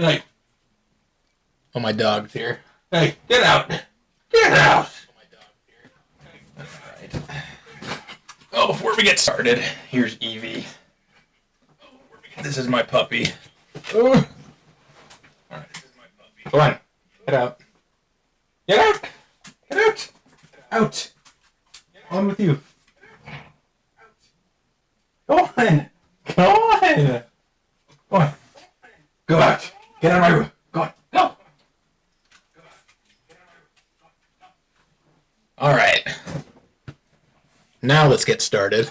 Hey. Oh, my dog's here. Hey, get out. Get out. Alright. Oh, before we get started, here's Evie. This is my puppy. Oh. Alright, this is my puppy. Come on. Get out. Get out. Get out. Out. On with you. Go on. Go on. Go on. Go out. Get out of my room. Go on. Go. All right. Now let's get started.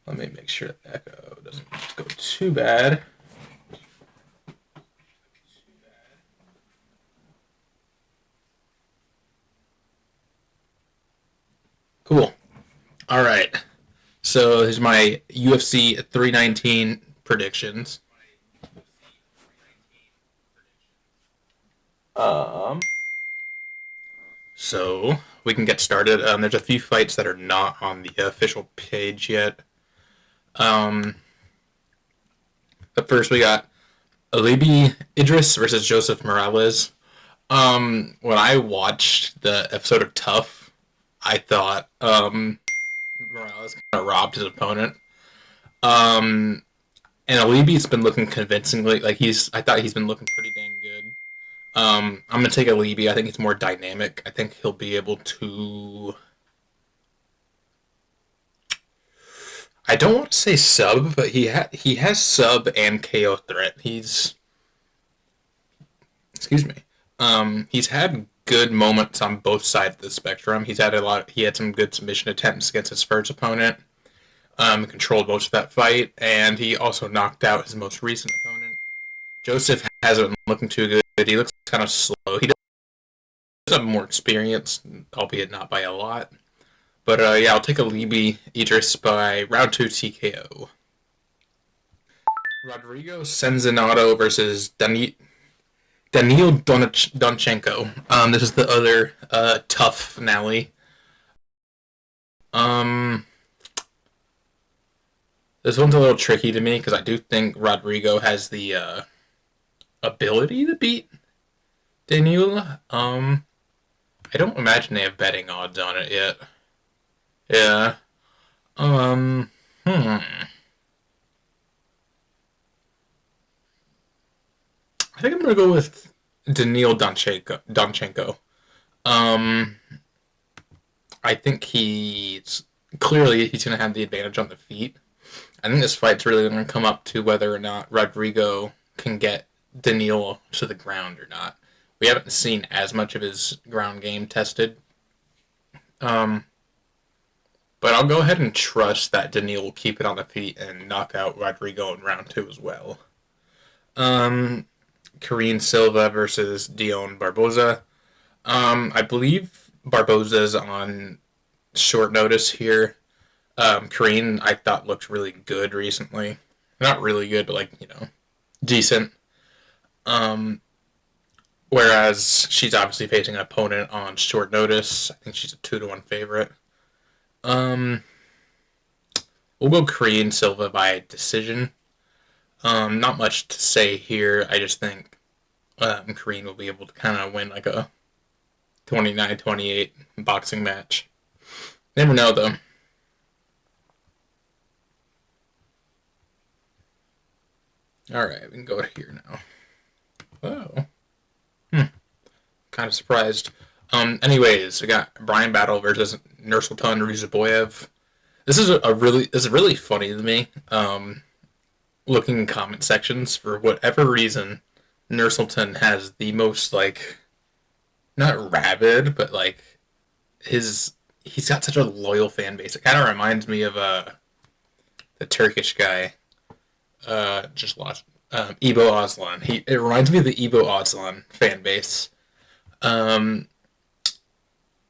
Let me make sure the echo doesn't go too bad. Cool. All right. So here's my UFC 319 predictions. So we can get started. There's a few fights that are not on the official page yet. But first we got Alibi Idris versus Joseph Morales. When I watched the episode of Tough, I thought Morales kind of robbed his opponent. And Alibi's been looking convincingly I thought he's been looking pretty dang good. I'm gonna take Alibi. I think he's more dynamic. I think he'll be able to. I don't want to say sub, but he has sub and KO threat. Excuse me. He's had good moments on both sides of the spectrum. He had some good submission attempts against his first opponent. Controlled most of that fight, and he also knocked out his most recent opponent. Joseph hasn't been looking too good. He looks kind of slow. He does have more experience, albeit not by a lot. But yeah, I'll take Alibi Idris by round 2 TKO. Rodrigo Senzinato versus Daniil Donchenko. This is the other tough finale. This one's a little tricky to me because I do think Rodrigo has the ability to beat Daniil. I don't imagine they have betting odds on it yet. Yeah. I think I'm gonna go with Daniil Donchenko. I think he's gonna have the advantage on the feet. I think this fight's really gonna come up to whether or not Rodrigo can get Daniil to the ground or not. We haven't seen as much of his ground game tested. But I'll go ahead and trust that Daniil will keep it on the feet and knock out Rodrigo in round 2 as well. Karine Silva versus Dion Barboza. I believe Barboza's on short notice here. Karine, I thought, looked really good recently. Not really good, but decent. Whereas she's obviously facing an opponent on short notice. I think she's a 2-1 favorite. We'll go Karine Silva by decision. Not much to say here. I just think Karine will be able to kind of win like a 29-28 boxing match. Never know, though. Alright, we can go to here now. Oh. Kind of surprised. Anyways, we got Brian Battle versus Nursultan Ruziboyev. This is really funny to me. Looking in comment sections, for whatever reason, Nursultan has the most not rabid, but he's got such a loyal fan base. It kind of reminds me of the Turkish guy. Just lost. Ebo Aslan. It reminds me of the Ebo Aslan fan base. I'm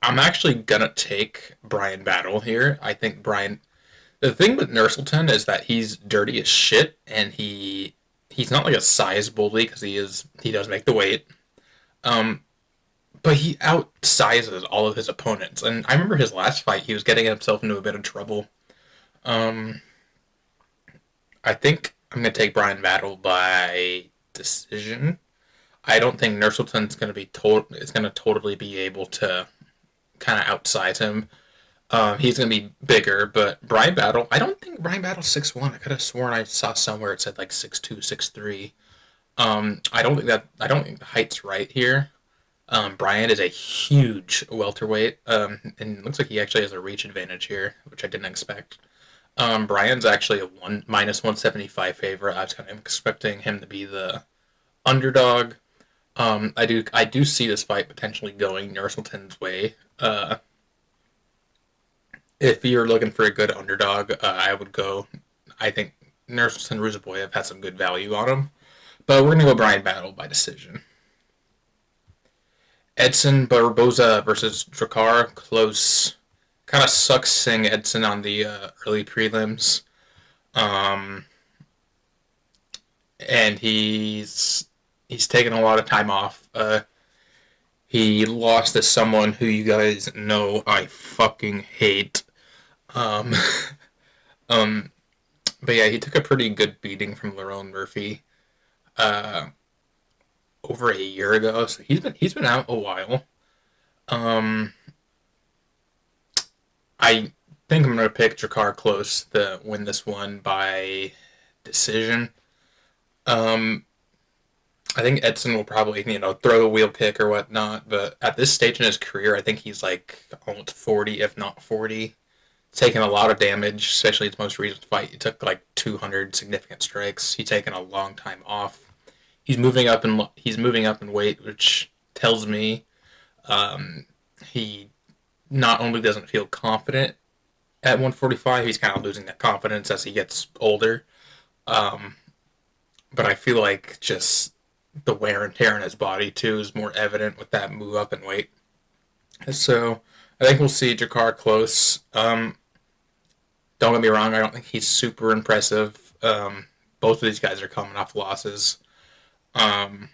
actually gonna take Brian Battle here. I think Brian. The thing with Nursultan is that he's dirty as shit, and he's not like a size bully because he does make the weight. but he outsizes all of his opponents. And I remember his last fight, he was getting himself into a bit of trouble. Um, I think I'm gonna take Brian Battle by decision. I don't think Nurselton's gonna be is gonna totally be able to kind of outsize him. He's gonna be bigger, but Brian Battle, I don't think Brian Battle's 6'1". I could have sworn I saw somewhere it said like 6'2", 6'3". I don't think the height's right here. Brian is a huge welterweight, and it looks like he actually has a reach advantage here, which I didn't expect. Brian's actually a one minus 175 favorite. I was kind of expecting him to be the underdog. I do see this fight potentially going Nurselton's way. If you're looking for a good underdog, I would go. I think Nurselton Ruzaboyev has some good value on him, but we're gonna go Brian Battle by decision. Edson Barboza versus Drakkar, close. Kind of sucks seeing Edson on the early prelims. Um, and he's taken a lot of time off. He lost to someone who you guys know I fucking hate. Um, um, but yeah, he took a pretty good beating from Lerone Murphy uh, over a year ago. So he's been out a while. Um, I think I'm gonna pick Drakkar Close to win this one by decision. Um, I think Edson will probably, throw a wheel kick or whatnot, but at this stage in his career, I think he's like almost 40, if not 40. Taking a lot of damage, especially his most recent fight. He took like 200 significant strikes. He's taken a long time off. He's moving up in weight, which tells me um, he not only doesn't feel confident at 145, he's kind of losing that confidence as he gets older. Um, but I feel like just the wear and tear in his body too is more evident with that move up in weight. So I think we'll see Jakar close. Don't get me wrong, I don't think he's super impressive. Both of these guys are coming off losses. Um,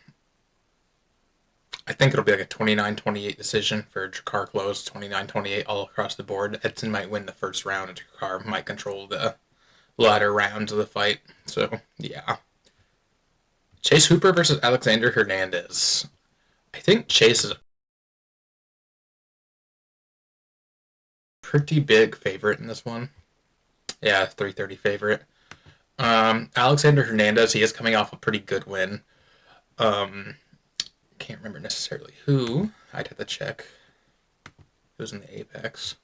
I think it'll be like a 29-28 decision for Jakar close, 29-28 all across the board. Edson might win the first round, and Jakar might control the latter rounds of the fight. So, yeah. Chase Hooper versus Alexander Hernandez. I think Chase is a pretty big favorite in this one. Yeah, 330 favorite. Alexander Hernandez, he is coming off a pretty good win. Um, can't remember necessarily who. I'd have to check. Who's in the Apex?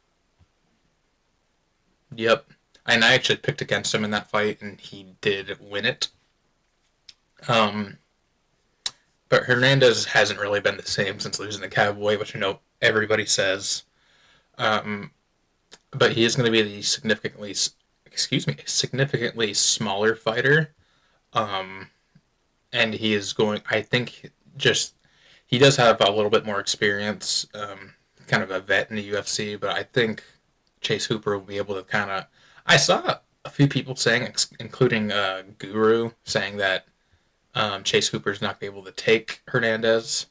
Yep. And I actually picked against him in that fight, and he did win it. Um, but Hernandez hasn't really been the same since losing the Cowboy, which I know everybody says. Um, but he is going to be the significantly smaller fighter. Um, and he is going. I think just he does have a little bit more experience, kind of a vet in the UFC. But I think Chase Hooper will be able to kind of. I saw a few people saying, including Guru, saying that Chase Hooper's not going to be able to take Hernandez.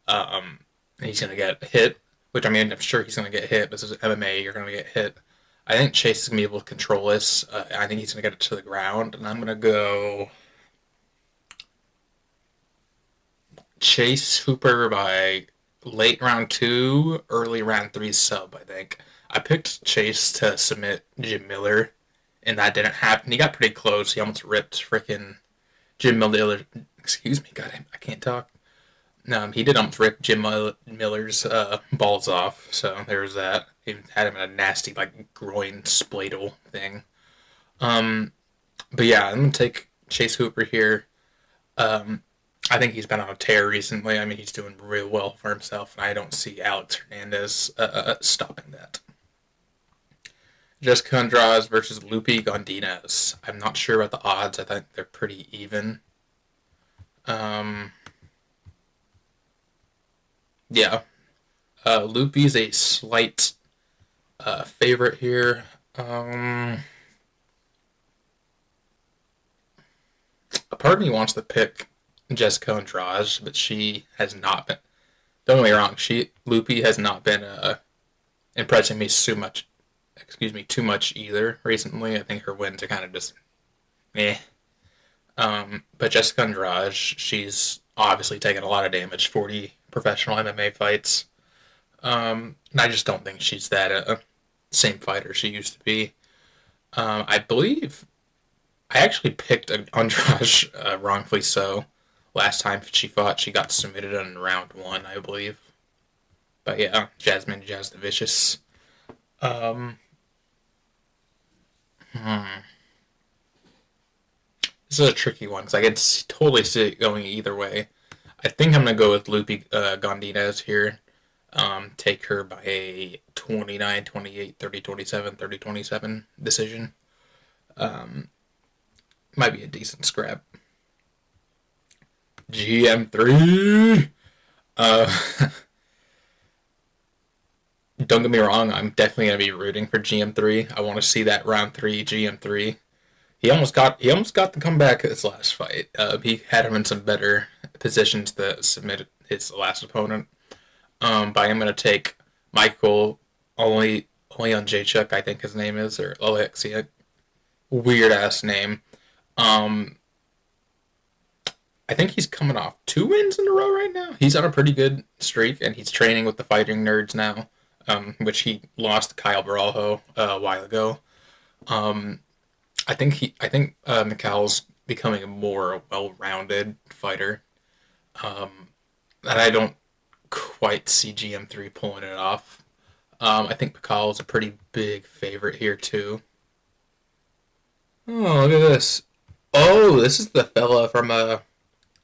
Um, he's going to get hit, which I mean, I'm sure he's going to get hit. This is MMA, you're going to get hit. I think Chase is going to be able to control this. I think he's going to get it to the ground, and I'm going to go Chase Hooper by late round 2, early round 3 sub, I think. I picked Chase to submit Jim Miller, and that didn't happen. He got pretty close. He almost ripped freaking Jim Miller. Excuse me, God, I can't talk. He did almost rip Jim Miller's balls off, so there was that. He had him in a nasty, like, groin spladle thing. Um, but yeah, I'm going to take Chase Hooper here. Um, I think he's been on a tear recently. I mean, he's doing real well for himself, and I don't see Alex Hernandez stopping that. Jessica Andrade versus Lupi Gondinez. I'm not sure about the odds. I think they're pretty even. Um, yeah. Lupi's a slight favorite here. A part of me wants to pick Jessica Andrade, but she has not been. don't get me wrong, Loopy has not been impressing me too much. Excuse me, too much either recently. I think her wins are kind of just eh. But Jessica Andrade, she's obviously taken a lot of damage, 40 professional MMA fights. And I just don't think she's that same fighter she used to be. I believe I actually picked Andrade wrongfully so. Last time she fought, she got submitted in round one, I believe. But yeah, Jasmine Jazz the Vicious. Um, hmm. This is a tricky one because I could totally see it going either way. I think I'm going to go with Lupi Gondinez here. Take her by a 29, 28, 30, 27, 30, 27 decision. Um, Might be a decent scrap. GM3! Uh, don't get me wrong, I'm definitely going to be rooting for GM3. I want to see that round 3 GM3. He almost got the comeback this last fight. He had him in some better positions to submit his last opponent. But I'm gonna take Michael only on Jacek, I think his name is, or Alexia. Weird ass name. Um, I think he's coming off 2 wins in a row right now. He's on a pretty good streak, and he's training with the Fighting Nerds now, which he lost to Kyle Baralho a while ago. Um, I think Mikhal's becoming a more well-rounded fighter, and I don't quite see GM3 pulling it off. I think Mikal is a pretty big favorite here too. Oh, look at this! Oh, this is the fella from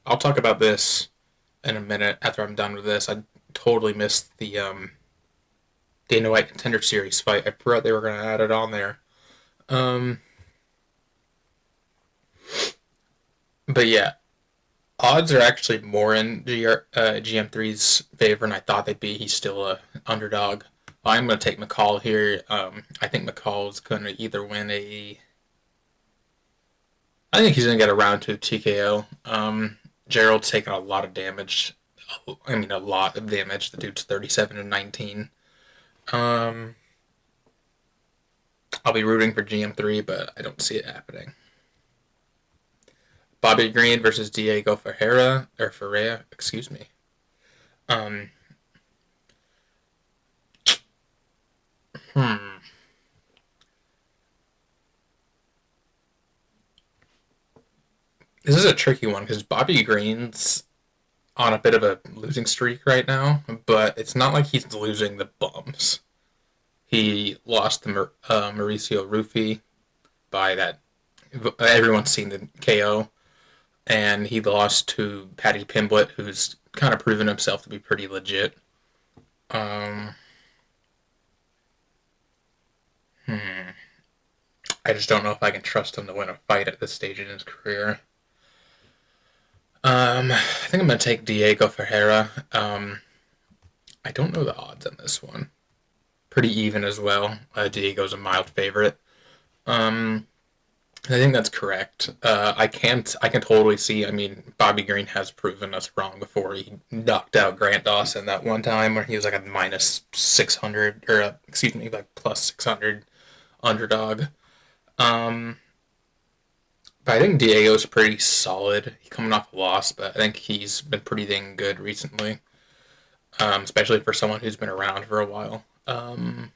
I'll talk about this in a minute after I'm done with this. I totally missed the Dana White Contender Series fight. I forgot they were gonna add it on there. Um, but yeah, odds are actually more in GM3's favor than I thought they'd be. He's still a underdog. I'm going to take McCall here. I think McCall is going to either win a. I think he's going to get a round two TKO. Gerald's taken a lot of damage. I mean, a lot of damage. The dude's 37 and 19. Um, I'll be rooting for GM3, but I don't see it happening. Bobby Green versus Diego Ferreira, excuse me. Um, hmm. This is a tricky one because Bobby Green's on a bit of a losing streak right now, but it's not like he's losing the bumps. He lost to Mauricio Rufy by that. Everyone's seen the KO, and he lost to Paddy Pimblett, who's kind of proven himself to be pretty legit. Um, hmm. I just don't know if I can trust him to win a fight at this stage in his career. I think I'm going to take Diego Ferreira. I don't know the odds on this one. Pretty even as well. Diego's a mild favorite. Um, I think that's correct. I can totally see. I mean, Bobby Green has proven us wrong before. He knocked out Grant Dawson that one time where he was like a minus 600, or excuse me, like plus 600 underdog. Um, but I think Diego's pretty solid. He's coming off a loss, but I think he's been pretty dang good recently, especially for someone who's been around for a while. I'll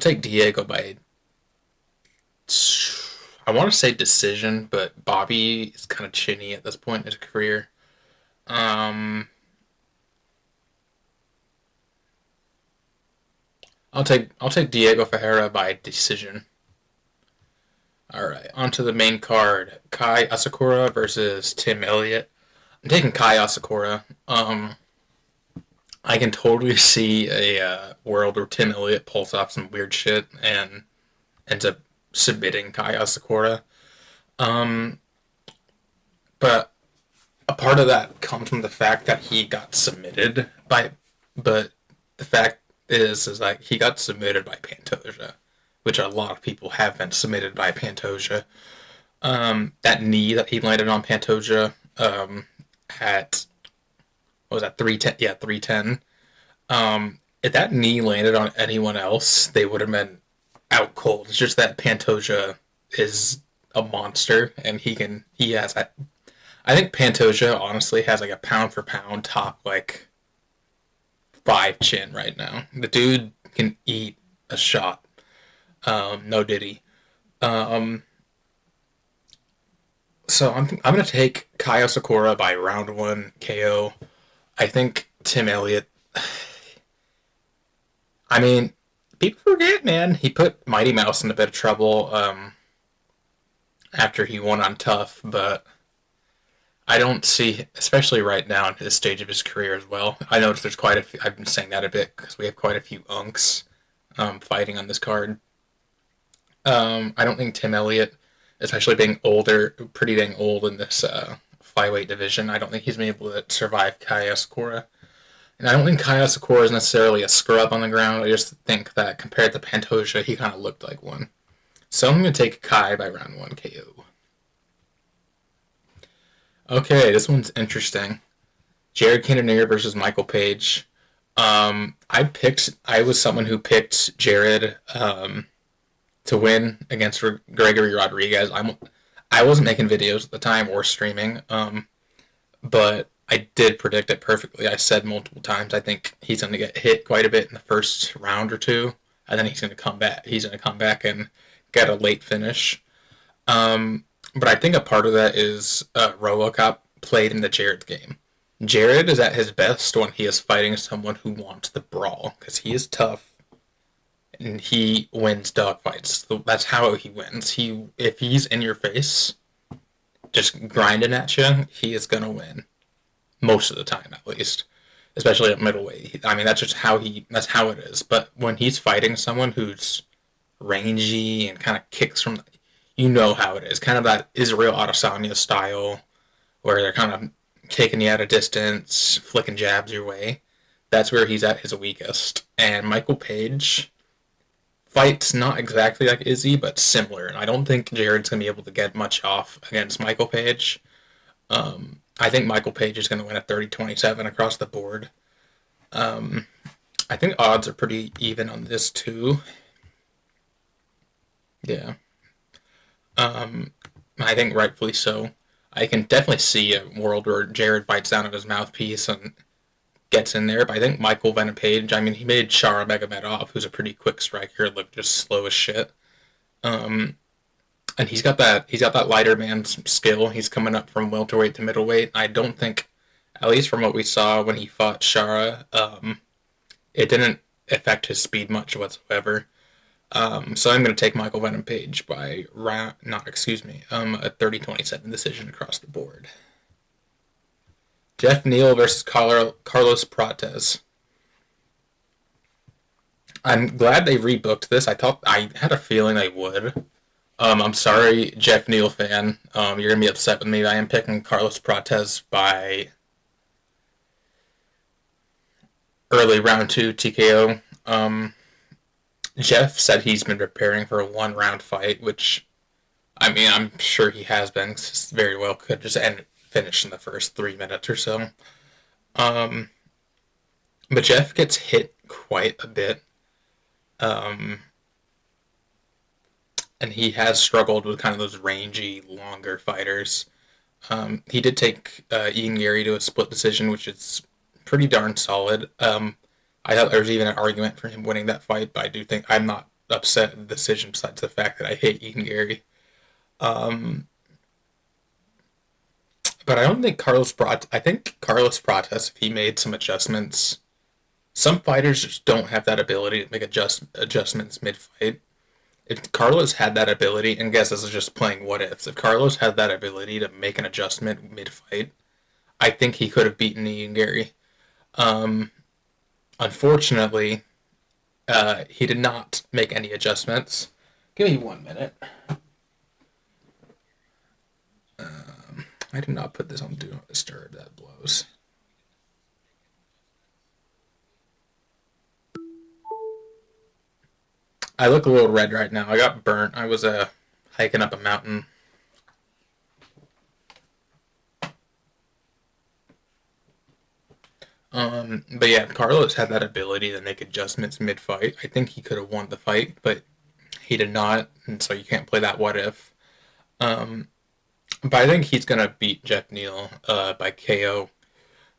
take Diego by, I want to say decision, but Bobby is kind of chinny at this point in his career. Um, I'll take Diego Ferreira by decision. All right, on to the main card: Kai Asakura versus Tim Elliott. I'm taking Kai Asakura. I can totally see a world where Tim Elliott pulls off some weird shit and ends up submitting Kai Asakura. Um, but a part of that comes from the fact that he got submitted by, but the fact is like he got submitted by Pantoja, which a lot of people have been submitted by Pantoja. That knee that he landed on Pantoja at What was that, 310? Yeah, 310. If that knee landed on anyone else, they would have been out cold. It's just that Pantoja is a monster, and he has that. I think Pantoja honestly has like a pound for pound top like five chin right now. The dude can eat a shot. No diddy. Um, so I'm gonna take Kyle Sakura by round one KO. I think Tim Elliott. I mean, people forget, man. He put Mighty Mouse in a bit of trouble after he won on Tough, but I don't see, especially right now in this stage of his career as well. I noticed there's quite a few. I've been saying that a bit because we have quite a few unks fighting on this card. I don't think Tim Elliott, especially being older, pretty dang old in this flyweight division, I don't think he's been able to survive Kaya Sakura. And I don't think Kaya Sakura is necessarily a scrub on the ground. I just think that compared to Pantoja, he kind of looked like one. So I'm going to take Kai by round one KO. Okay, this one's interesting. Jared Cannonier versus Michael Page. I was someone who picked Jared to win against Gregory Rodriguez. I wasn't making videos at the time or streaming, but I did predict it perfectly. I said multiple times I think he's going to get hit quite a bit in the first round or two, and then he's going to come back. He's going to come back and get a late finish. But I think a part of that is RoboCop played in the Jared game. Jared is at his best when he is fighting someone who wants the brawl because he is tough and he wins dogfights. So that's how he wins. If he's in your face, just grinding at you, he is gonna win most of the time, at least. Especially at middleweight. I mean, that's just that's how it is. But when he's fighting someone who's rangy and kind of kicks from, you know how it is. Kind of that Israel Adesanya style, where they're kind of kicking you at a distance, flicking jabs your way. That's where he's at his weakest. And Michael Page fights not exactly like Izzy, but similar. And I don't think Jared's going to be able to get much off against Michael Page. I think Michael Page is going to win at 30-27 across the board. I think odds are pretty even on this too. Yeah. I think rightfully so. I can definitely see a world where Jared bites down at his mouthpiece and gets in there, but I think Michael Venom Page, I mean, he made Shara Megomedov, who's a pretty quick striker, look just slow as shit. Um, and he's got that lighter man's skill. He's coming up from welterweight to middleweight. I don't think, at least from what we saw when he fought Shara, it didn't affect his speed much whatsoever. So I'm going to take Michael Venom Page by a 30-27 decision across the board. Jeff Neal versus Carlos Prates. I'm glad they rebooked this. I had a feeling they would. I'm sorry, Jeff Neal fan. You're gonna be upset with me. I am picking Carlos Prates by early round two TKO. Jeff said he's been preparing for a 1 round fight, which I mean I'm sure he has been. Very well could just finish in the first 3 minutes or so. Um, but Jeff gets hit quite a bit. Um, and he has struggled with kind of those rangy, longer fighters. He did take Ian Gary to a split decision, which is pretty darn solid. I thought there was even an argument for him winning that fight, but I do think I'm not upset at the decision besides the fact that I hate Ian Gary. Um, but I don't think I think Carlos Prates, if he made some adjustments, some fighters just don't have that ability to make adjustments mid-fight. If Carlos had that ability, and guess this is just playing what ifs, if Carlos had that ability to make an adjustment mid-fight, I think he could have beaten Ian Gary. Um, Unfortunately, he did not make any adjustments. Give me 1 minute. I did not put this on Do Not Disturb. That blows. I look a little red right now. I got burnt. I was hiking up a mountain. But yeah, Carlos had that ability to make adjustments mid-fight. I think he could have won the fight, but he did not, and so you can't play that what if. Um, but I think he's gonna beat Jeff Neal by KO.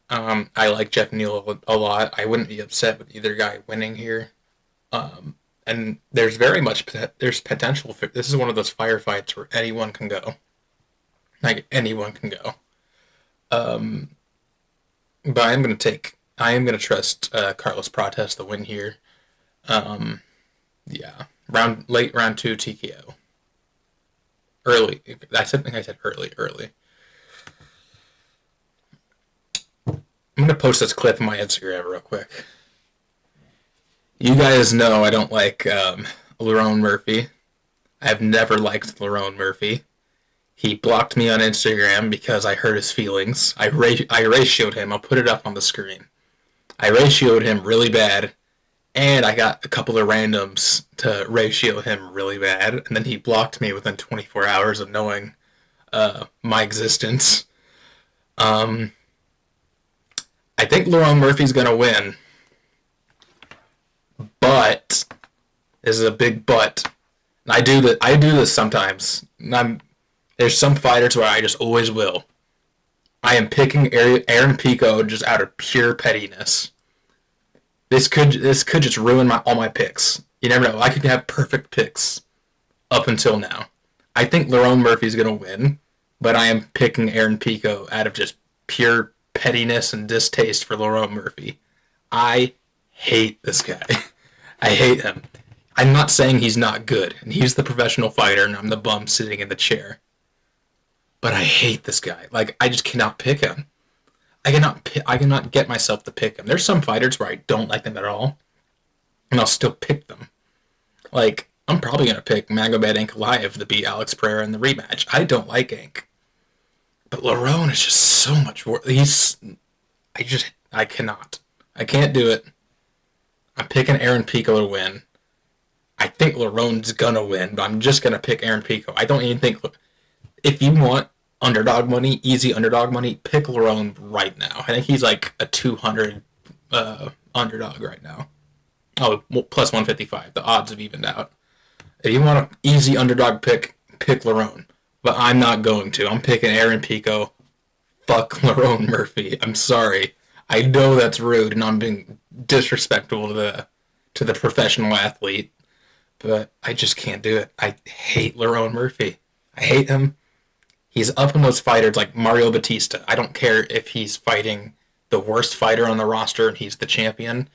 I like Jeff Neal a lot. I wouldn't be upset with either guy winning here. And there's potential for this is one of those firefights where anyone can go. Like anyone can go. Um, but I am gonna trust Carlos Prates to win here. Um, yeah, late round two TKO. Early. I said early. I'm gonna post this clip on my Instagram real quick. You guys know I don't like Lerone Murphy. I have never liked Lerone Murphy. He blocked me on Instagram because I hurt his feelings. I ratioed him. I'll put it up on the screen. I ratioed him really bad, and I got a couple of randoms to ratio him really bad, and then he blocked me within 24 hours of knowing my existence. Um, I think Lerone Murphy's gonna win, but this is a big but. I do this sometimes. There's some fighters where I just always will. I am picking Aaron Pico just out of pure pettiness. This could just ruin all my picks. You never know. I could have perfect picks up until now. I think Lerone Murphy's gonna win, but I am picking Aaron Pico out of just pure pettiness and distaste for Lerone Murphy. I hate this guy. I hate him. I'm not saying he's not good, and he's the professional fighter, and I'm the bum sitting in the chair. But I hate this guy. Like, I just cannot pick him. I cannot get myself to pick him. There's some fighters where I don't like them at all, and I'll still pick them. Like, I'm probably going to pick Magomed Ankalaev to beat Alex Pereira in the rematch. I don't like Ank. But Lerone is just so much worse. I cannot. I can't do it. I'm picking Aaron Pico to win. I think Lerone's gonna win, but I'm just gonna pick Aaron Pico. I don't even think... If you want underdog money, easy underdog money, pick Lerone right now. I think he's like a 200 underdog right now. Oh, plus 155. The odds have evened out. If you want an easy underdog pick Lerone. But I'm not going to. I'm picking Aaron Pico. Fuck Lerone Murphy. I'm sorry. I know that's rude and I'm being disrespectful to the professional athlete, but I just can't do it. I hate Lerone Murphy. I hate him. He's up in those fighters like Mario Batista. I don't care if he's fighting the worst fighter on the roster and he's the champion.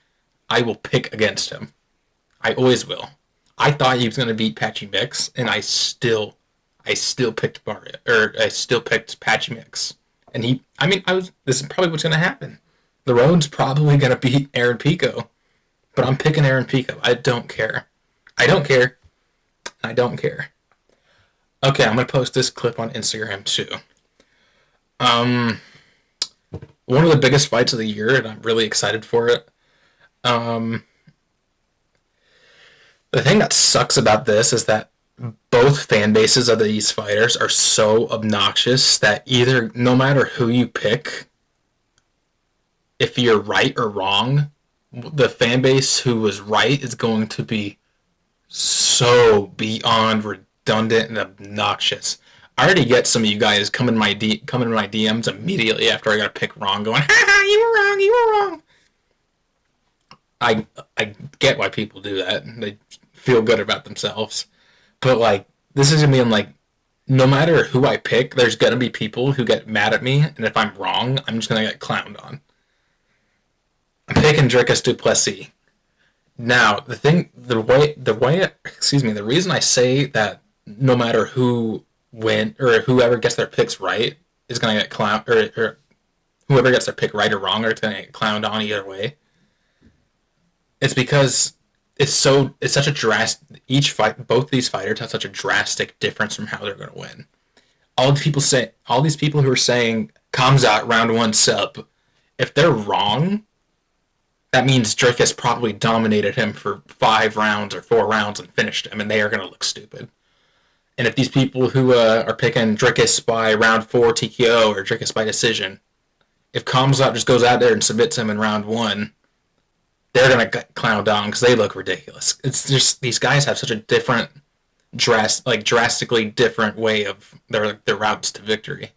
I will pick against him. I always will. I thought he was going to beat Patchy Mix, and I still picked Mario, or I still picked Patchy Mix. And this is probably what's going to happen. Lerone's probably going to beat Aaron Pico, but I'm picking Aaron Pico. I don't care. I don't care. I don't care. Okay, I'm going to post this clip on Instagram too. One of the biggest fights of the year, and I'm really excited for it. The thing that sucks about this is that both fan bases of these fighters are so obnoxious that either, no matter who you pick, if you're right or wrong, the fan base who was right is going to be so beyond redundant and obnoxious. I already get some of you guys coming in my DMs immediately after I got to pick wrong, going, "Ha ha, you were wrong." I get why people do that. They feel good about themselves. But, like, this is going to be like, no matter who I pick, there's going to be people who get mad at me, and if I'm wrong, I'm just going to get clowned on. I'm picking Dricus du Plessis. Now, the reason I say that no matter who wins, or whoever gets their picks right is going to get clowned, or whoever gets their pick right or wrong is going to get clowned on either way. It's because it's such a drastic. Both these fighters have such a drastic difference from how they're going to win. All these people who are saying Kamzat round one sub, if they're wrong, that means Dricus probably dominated him for 5 rounds or 4 rounds and finished him, and they are going to look stupid. And if these people who are picking Dricus by round 4 TKO or Dricus by decision, if Kamzat just goes out there and submits him in round one, they're gonna clown down because they look ridiculous. It's just these guys have such a different, drastically different way of their routes to victory.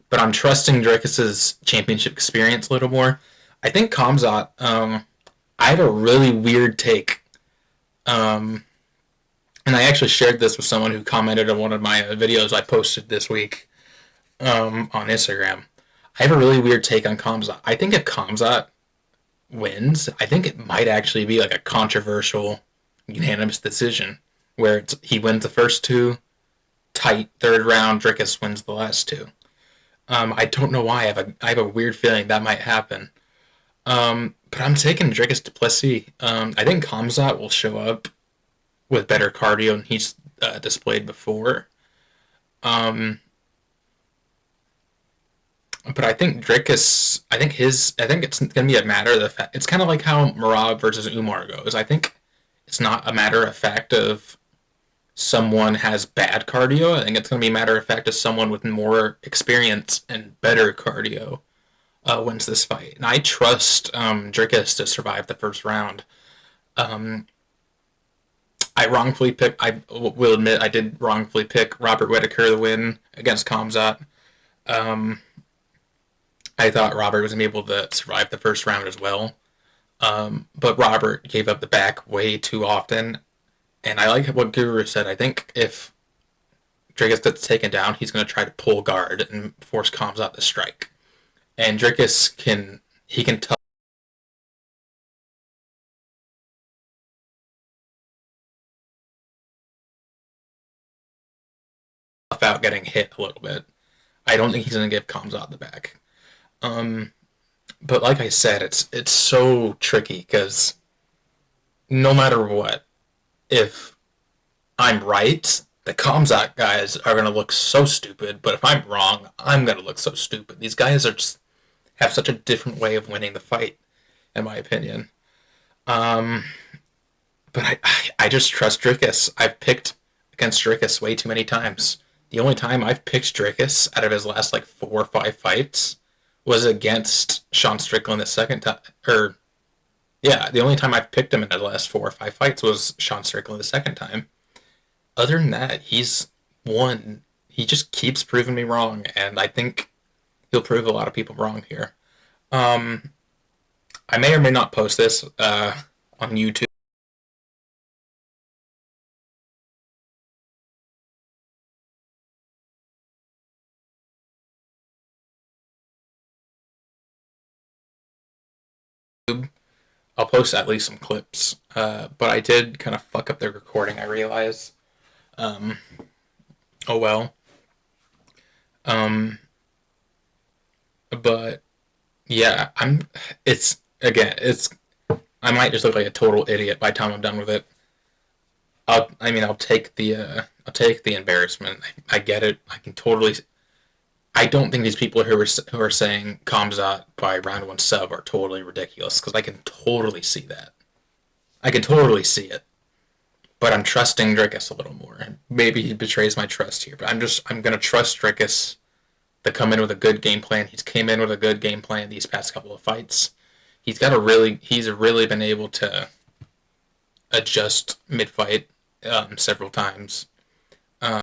But I'm trusting Dricus's championship experience a little more. I think Kamzat. I have a really weird take, um, and I actually shared this with someone who commented on one of my videos I posted this week on Instagram. I have a really weird take on Kamzat. I think if Kamzat wins, I think it might actually be like a controversial, unanimous decision where he wins the first two, tight third round. Dricus wins the last two. I don't know why. I have a weird feeling that might happen. But I'm taking Dricus Duplessis. I think Kamzat will show up with better cardio than he's displayed before. Um, but I think Dricus. I think it's going to be a matter of the fact. It's kind of like how Merab versus Umar goes. I think it's not a matter of fact of someone has bad cardio. I think it's going to be a matter of fact of someone with more experience and better cardio wins this fight. And I trust Dricus to survive the first round. Um, I wrongfully picked. I will admit I did wrongfully pick Robert Whitaker to win against Kamzat. Um, I thought Robert was gonna be able to survive the first round as well, but Robert gave up the back way too often. And I like what Guru said. I think if Dricus gets taken down, he's going to try to pull guard and force Kamzat to strike. And Dricus can tough out getting hit a little bit. I don't think he's going to give Kamzat the back. Um, but like I said, it's so tricky because no matter what, if I'm right, the Kamzat guys are going to look so stupid. But if I'm wrong, I'm going to look so stupid. These guys are just have such a different way of winning the fight, in my opinion. Um, but I just trust Dricus. I've picked against Dricus way too many times. The only time I've picked Dricus out of his last like 4 or 5 fights was against Sean Strickland the second time. Or yeah, the only time I've picked him in the last 4 or 5 fights was Sean Strickland the second time. Other than that, he's won. He just keeps proving me wrong, and I think he'll prove a lot of people wrong here. Um, I may or may not post this on YouTube. I'll post at least some clips. But I did kind of fuck up the recording. I realize. Um, oh well. Um, but yeah, I'm. It's again. It's. I might just look like a total idiot by the time I'm done with it. I mean, I'll take the embarrassment. I get it. I can totally. I don't think these people who are saying Kamzat by round one sub are totally ridiculous because I can totally see that. I can totally see it. But I'm trusting Dricus a little more. Maybe he betrays my trust here, but I'm gonna trust Dricus to come in with a good game plan. He's came in with a good game plan these past couple of fights. He's really been able to adjust mid fight several times.